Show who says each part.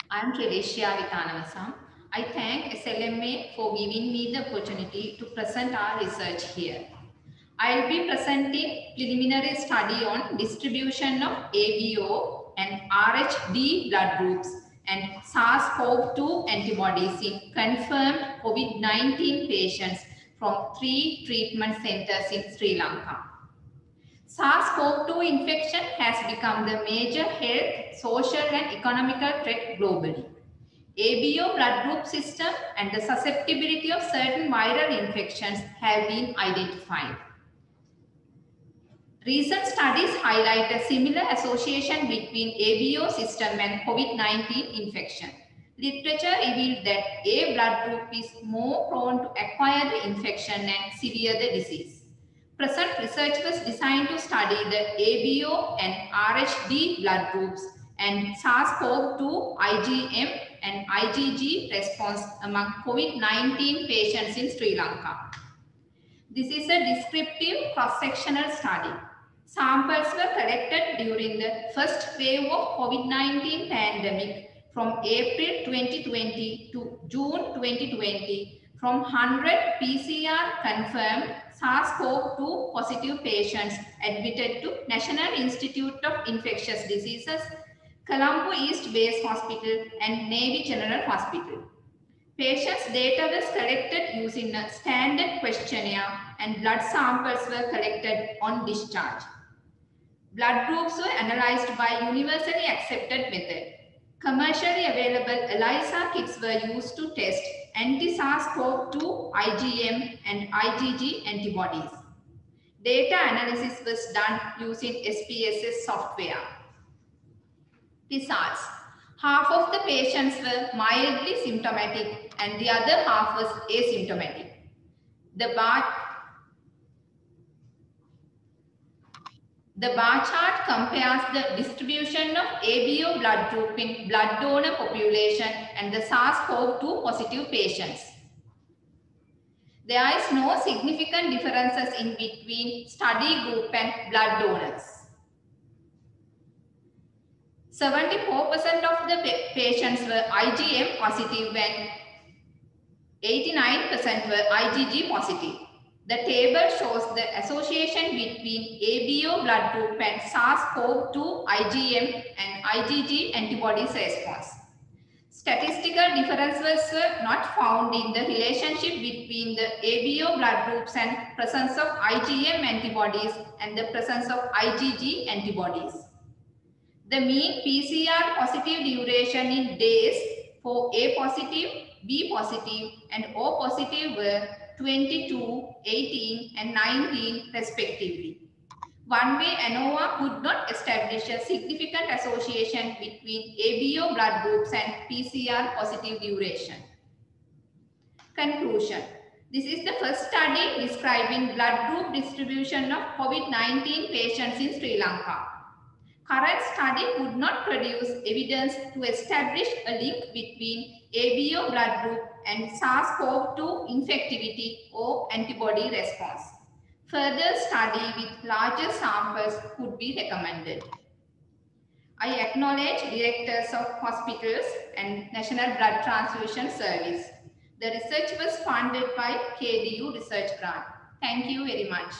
Speaker 1: I am Trilishya Vitanavasam. I thank SLMA for giving me the opportunity to present our research here. I will be presenting preliminary study on distribution of ABO and RHD blood groups and SARS-CoV-2 antibodies in confirmed COVID-19 patients from 3 treatment centers in Sri Lanka. SARS-CoV-2 infection has become the major health, social and economical threat globally. ABO blood group system and the susceptibility of certain viral infections have been identified. Recent studies highlight a similar association between ABO system and COVID-19 infection. Literature revealed that A blood group is more prone to acquire the infection and severe the disease. Present research was designed to study the ABO and RHD blood groups and SARS-CoV-2 IgM and IgG response among COVID-19 patients in Sri Lanka. This is a descriptive cross-sectional study. Samples were collected during the first wave of COVID-19 pandemic from April 2020 to June 2020 from 100 PCR confirmed SARS-CoV-2 positive patients admitted to National Institute of Infectious Diseases, Colombo East Base Hospital and Navy General Hospital. Patients' data was collected using a standard questionnaire and blood samples were collected on discharge. Blood groups were analyzed by universally accepted method. Commercially available ELISA kits were used to test anti-SARS-CoV-2 IgM and IgG antibodies. Data analysis was done using SPSS software. Results. Half of the patients were mildly symptomatic and the other half was asymptomatic. The bar chart compares the distribution of ABO blood group in blood donor population and the SARS-CoV-2 positive patients. There is no significant differences in between study group and blood donors. 74% of the patients were IgM positive and 89% were IgG positive. The table shows the association between ABO blood group and SARS-CoV-2 IgM and IgG antibodies response. Statistical differences were not found in the relationship between the ABO blood groups and presence of IgM antibodies and the presence of IgG antibodies. The mean PCR positive duration in days for A positive, B positive and O positive were 22, 18 and 19 respectively. One-way ANOVA could not establish a significant association between ABO blood groups and PCR positive duration. Conclusion. This is the first study describing blood group distribution of COVID-19 patients in Sri Lanka. Current study would not produce evidence to establish a link between ABO blood group and SARS-CoV-2 infectivity or antibody response. Further study with larger samples could be recommended. I acknowledge directors of hospitals and National Blood Transfusion Service. The research was funded by KDU Research Grant. Thank you very much.